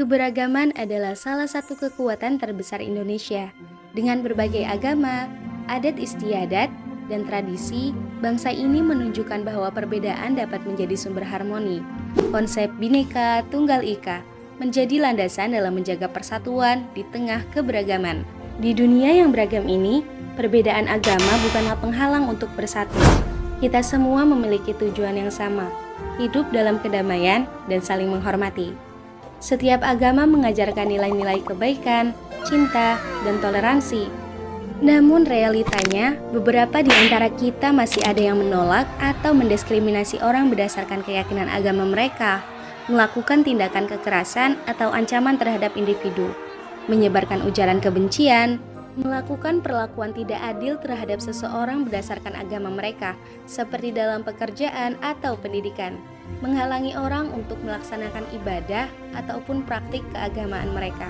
Keberagaman adalah salah satu kekuatan terbesar Indonesia. Dengan berbagai agama, adat istiadat, dan tradisi, bangsa ini menunjukkan bahwa perbedaan dapat menjadi sumber harmoni. Konsep Bhinneka Tunggal Ika menjadi landasan dalam menjaga persatuan di tengah keberagaman. Di dunia yang beragam ini, perbedaan agama bukanlah penghalang untuk bersatu. Kita semua memiliki tujuan yang sama, hidup dalam kedamaian dan saling menghormati. Setiap agama mengajarkan nilai-nilai kebaikan, cinta, dan toleransi. Namun realitanya, beberapa di antara kita masih ada yang menolak atau mendiskriminasi orang berdasarkan keyakinan agama mereka, melakukan tindakan kekerasan atau ancaman terhadap individu, menyebarkan ujaran kebencian, melakukan perlakuan tidak adil terhadap seseorang berdasarkan agama mereka, seperti dalam pekerjaan atau pendidikan, menghalangi orang untuk melaksanakan ibadah ataupun praktik keagamaan mereka.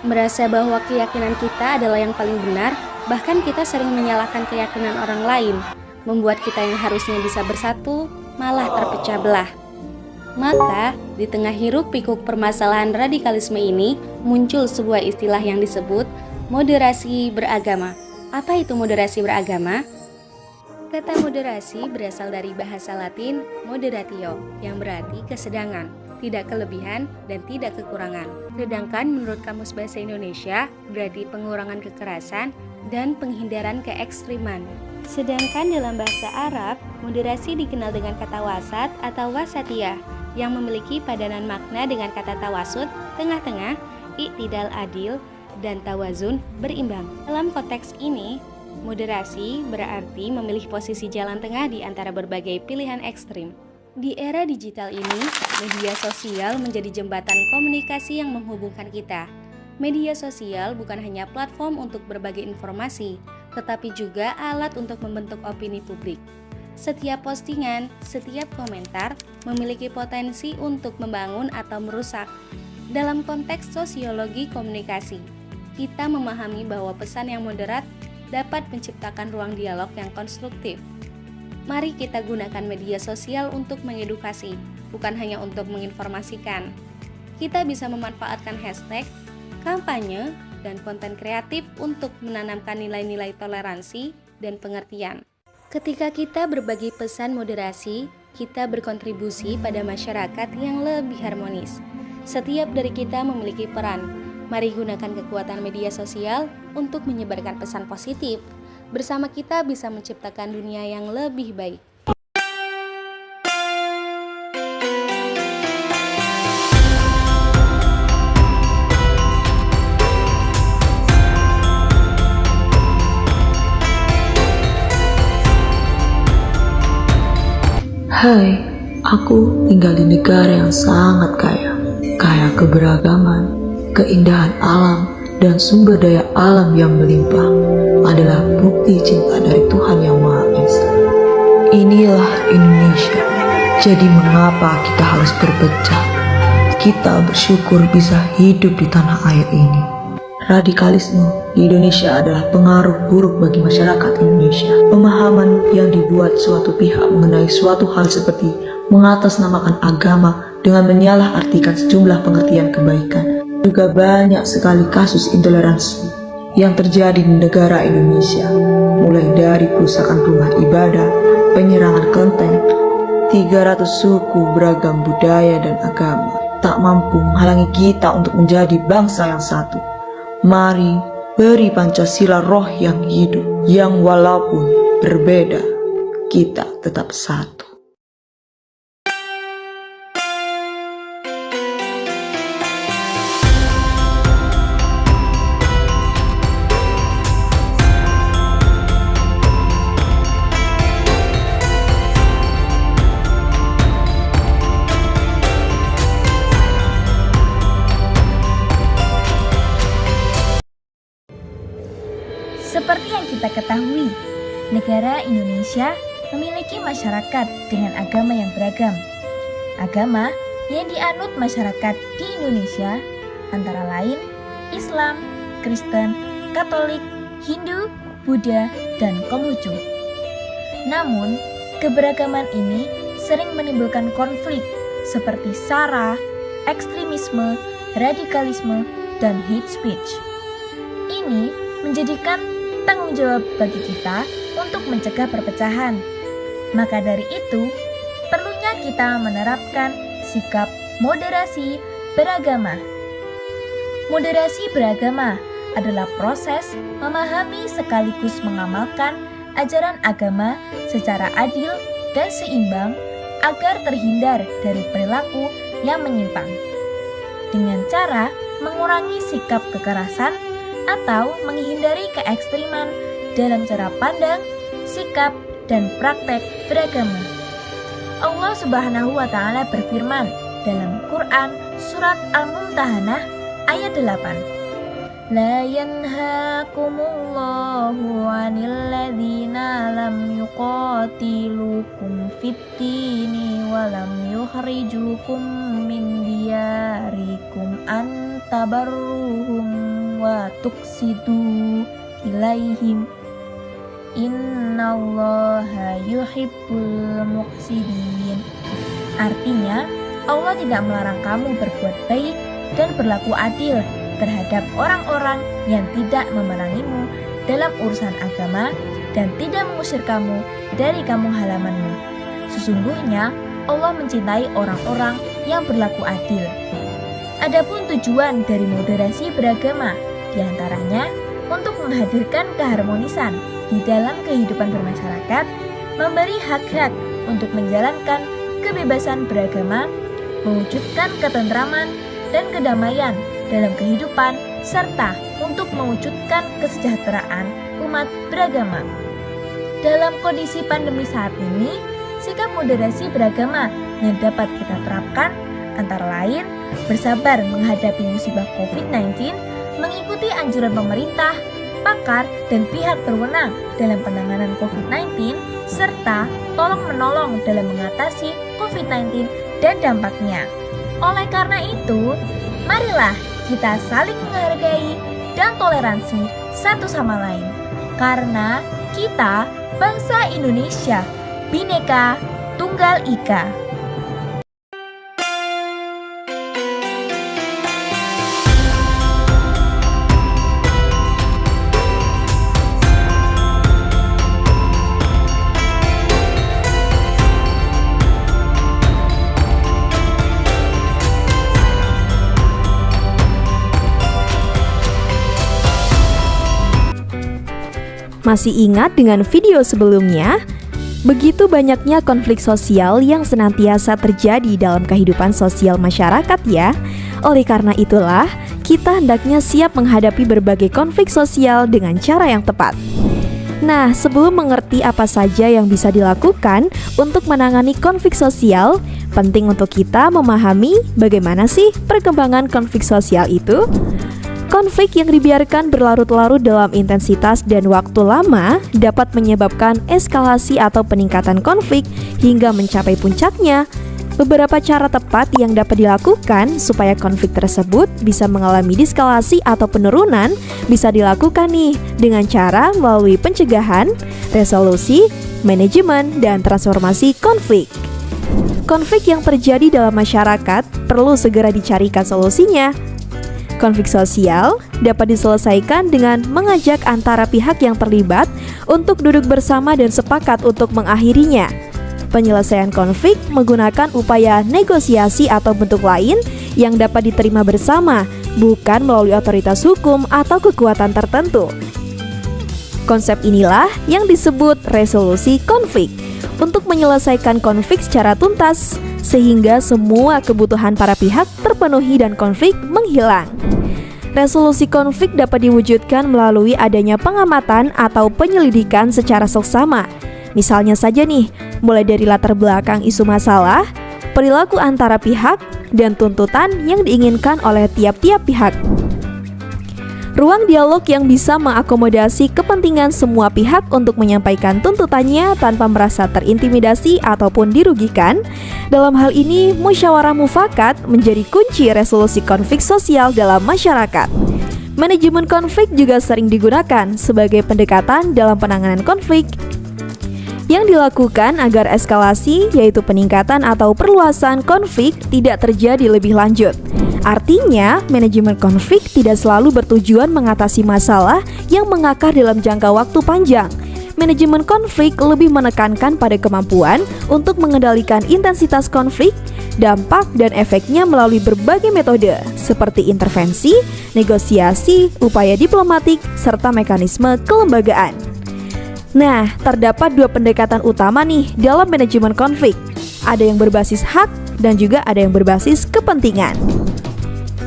Merasa bahwa keyakinan kita adalah yang paling benar, bahkan kita sering menyalahkan keyakinan orang lain, membuat kita yang harusnya bisa bersatu, malah terpecah belah. Maka, di tengah hiruk-pikuk permasalahan radikalisme ini, muncul sebuah istilah yang disebut moderasi beragama. Apa itu moderasi beragama? Kata moderasi berasal dari bahasa Latin moderatio, yang berarti kesedangan, tidak kelebihan dan tidak kekurangan. Sedangkan menurut Kamus Bahasa Indonesia, berarti pengurangan kekerasan dan penghindaran keekstriman. Sedangkan dalam bahasa Arab, moderasi dikenal dengan kata wasat atau wasatiyah, yang memiliki padanan makna dengan kata tawasud, tengah-tengah, iktidal adil, dan tawazun, berimbang. Dalam konteks ini, moderasi berarti memilih posisi jalan tengah di antara berbagai pilihan ekstrim. Di era digital ini, media sosial menjadi jembatan komunikasi yang menghubungkan kita. Media sosial bukan hanya platform untuk berbagi informasi, tetapi juga alat untuk membentuk opini publik. Setiap postingan, setiap komentar memiliki potensi untuk membangun atau merusak. Dalam konteks sosiologi komunikasi, kita memahami bahwa pesan yang moderat dapat menciptakan ruang dialog yang konstruktif. Mari kita gunakan media sosial untuk mengedukasi, bukan hanya untuk menginformasikan. Kita bisa memanfaatkan hashtag, kampanye, dan konten kreatif untuk menanamkan nilai-nilai toleransi dan pengertian. Ketika kita berbagi pesan moderasi, kita berkontribusi pada masyarakat yang lebih harmonis. Setiap dari kita memiliki peran. Mari gunakan kekuatan media sosial untuk menyebarkan pesan positif. Bersama kita bisa menciptakan dunia yang lebih baik. Hai, aku tinggal di negara yang sangat kaya keberagaman, keindahan alam, dan sumber daya alam yang melimpah adalah bukti cinta dari Tuhan Yang Maha Esa. Inilah Indonesia, jadi mengapa kita harus berpecah? Kita bersyukur bisa hidup di tanah air ini. Radikalisme di Indonesia adalah pengaruh buruk bagi masyarakat Indonesia. Pemahaman yang dibuat suatu pihak mengenai suatu hal seperti mengatasnamakan agama dengan menyalahartikan sejumlah pengertian kebaikan. Juga banyak sekali kasus intoleransi yang terjadi di negara Indonesia, mulai dari perusakan rumah ibadah, penyerangan kelenteng, 300 suku beragam budaya dan agama tak mampu menghalangi kita untuk menjadi bangsa yang satu. Mari beri Pancasila roh yang hidup, yang walaupun berbeda, kita tetap satu. Seperti yang kita ketahui, negara Indonesia memiliki masyarakat dengan agama yang beragam. Agama yang dianut masyarakat di Indonesia antara lain Islam, Kristen, Katolik, Hindu, Buddha, dan Konghucu. Namun, keberagaman ini sering menimbulkan konflik seperti SARA, ekstremisme, radikalisme, dan hate speech. Ini menjadikan tanggung jawab bagi kita untuk mencegah perpecahan. Maka dari itu, perlunya kita menerapkan sikap moderasi beragama. Moderasi beragama adalah proses memahami sekaligus mengamalkan ajaran agama secara adil dan seimbang agar terhindar dari perilaku yang menyimpang. Dengan cara mengurangi sikap kekerasan atau menghindari keekstriman dalam cara pandang, sikap, dan praktek beragama. Allah Subhanahu wa Ta'ala berfirman dalam Quran Surat Al-Mumtahanah ayat 8. La yanhaakumullahu 'anil ladzina lam yuqatilukum fid-dini wa lam yukhrijukum min diyarikum an tabarruhum wa tuqsitu ilaihim innallaha yuhibbul muqsidin. Artinya, Allah tidak melarang kamu berbuat baik dan berlaku adil terhadap orang-orang yang tidak memerangimu dalam urusan agama dan tidak mengusir kamu dari kampung halamanmu. Sesungguhnya Allah mencintai orang-orang yang berlaku adil. Adapun tujuan dari moderasi beragama diantaranya untuk menghadirkan keharmonisan di dalam kehidupan bermasyarakat, memberi hak-hak untuk menjalankan kebebasan beragama, mewujudkan ketentraman dan kedamaian dalam kehidupan, serta untuk mewujudkan kesejahteraan umat beragama. Dalam kondisi pandemi saat ini, sikap moderasi beragama yang dapat kita terapkan antara lain bersabar menghadapi musibah COVID-19, mengikuti anjuran pemerintah, pakar, dan pihak berwenang dalam penanganan COVID-19, serta tolong-menolong dalam mengatasi COVID-19 dan dampaknya. Oleh karena itu, marilah kita saling menghargai dan toleransi satu sama lain. Karena kita bangsa Indonesia, Bhinneka Tunggal Ika. Masih ingat dengan video sebelumnya? Begitu banyaknya konflik sosial yang senantiasa terjadi dalam kehidupan sosial masyarakat ya. Oleh karena itulah, kita hendaknya siap menghadapi berbagai konflik sosial dengan cara yang tepat. Nah, sebelum mengerti apa saja yang bisa dilakukan untuk menangani konflik sosial, penting untuk kita memahami bagaimana sih perkembangan konflik sosial itu. Konflik yang dibiarkan berlarut-larut dalam intensitas dan waktu lama dapat menyebabkan eskalasi atau peningkatan konflik hingga mencapai puncaknya. Beberapa cara tepat yang dapat dilakukan supaya konflik tersebut bisa mengalami deskalasi atau penurunan bisa dilakukan nih dengan cara melalui pencegahan, resolusi, manajemen, dan transformasi konflik. Konflik yang terjadi dalam masyarakat perlu segera dicarikan solusinya. Konflik sosial dapat diselesaikan dengan mengajak antara pihak yang terlibat untuk duduk bersama dan sepakat untuk mengakhirinya. Penyelesaian konflik menggunakan upaya negosiasi atau bentuk lain yang dapat diterima bersama, bukan melalui otoritas hukum atau kekuatan tertentu. Konsep inilah yang disebut resolusi konflik, untuk menyelesaikan konflik secara tuntas, sehingga semua kebutuhan para pihak terpenuhi dan konflik menghilang. Resolusi konflik dapat diwujudkan melalui adanya pengamatan atau penyelidikan secara seksama. Misalnya saja nih, mulai dari latar belakang isu masalah, perilaku antara pihak, dan tuntutan yang diinginkan oleh tiap-tiap pihak. Ruang dialog yang bisa mengakomodasi kepentingan semua pihak untuk menyampaikan tuntutannya tanpa merasa terintimidasi ataupun dirugikan. Dalam hal ini, musyawarah mufakat menjadi kunci resolusi konflik sosial dalam masyarakat. Manajemen konflik juga sering digunakan sebagai pendekatan dalam penanganan konflik yang dilakukan agar eskalasi, yaitu peningkatan atau perluasan konflik, tidak terjadi lebih lanjut. Artinya, manajemen konflik tidak selalu bertujuan mengatasi masalah yang mengakar dalam jangka waktu panjang. Manajemen konflik lebih menekankan pada kemampuan untuk mengendalikan intensitas konflik, dampak, dan efeknya melalui berbagai metode seperti intervensi, negosiasi, upaya diplomatik, serta mekanisme kelembagaan. Nah, terdapat dua pendekatan utama nih dalam manajemen konflik. Ada yang berbasis hak dan juga ada yang berbasis kepentingan.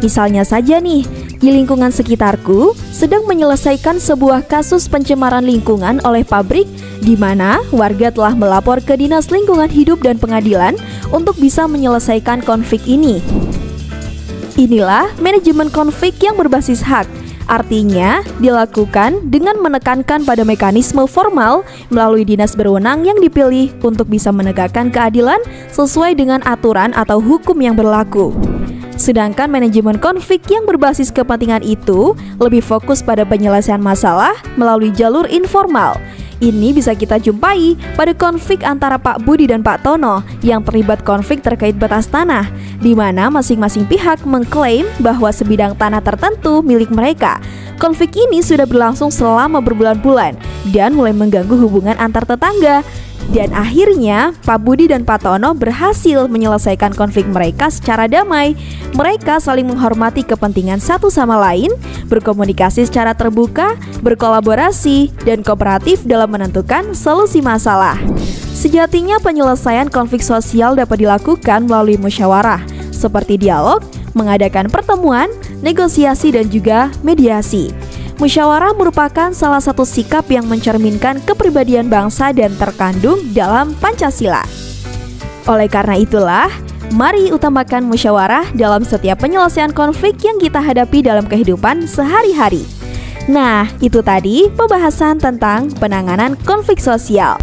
Misalnya saja nih, di lingkungan sekitarku sedang menyelesaikan sebuah kasus pencemaran lingkungan oleh pabrik di mana warga telah melapor ke Dinas Lingkungan Hidup dan Pengadilan untuk bisa menyelesaikan konflik ini. Inilah manajemen konflik yang berbasis hak. Artinya, dilakukan dengan menekankan pada mekanisme formal melalui dinas berwenang yang dipilih untuk bisa menegakkan keadilan sesuai dengan aturan atau hukum yang berlaku. Sedangkan manajemen konflik yang berbasis kepentingan itu lebih fokus pada penyelesaian masalah melalui jalur informal. Ini bisa kita jumpai pada konflik antara Pak Budi dan Pak Tono yang terlibat konflik terkait batas tanah, di mana masing-masing pihak mengklaim bahwa sebidang tanah tertentu milik mereka. Konflik ini sudah berlangsung selama berbulan-bulan dan mulai mengganggu hubungan antar tetangga. Dan akhirnya, Pak Budi dan Pak Tono berhasil menyelesaikan konflik mereka secara damai. Mereka saling menghormati kepentingan satu sama lain, berkomunikasi secara terbuka, berkolaborasi, dan kooperatif dalam menentukan solusi masalah. Sejatinya penyelesaian konflik sosial dapat dilakukan melalui musyawarah, seperti dialog, mengadakan pertemuan, negosiasi, dan juga mediasi. Musyawarah merupakan salah satu sikap yang mencerminkan kepribadian bangsa dan terkandung dalam Pancasila. Oleh karena itulah, mari utamakan musyawarah dalam setiap penyelesaian konflik yang kita hadapi dalam kehidupan sehari-hari. Nah, itu tadi pembahasan tentang penanganan konflik sosial.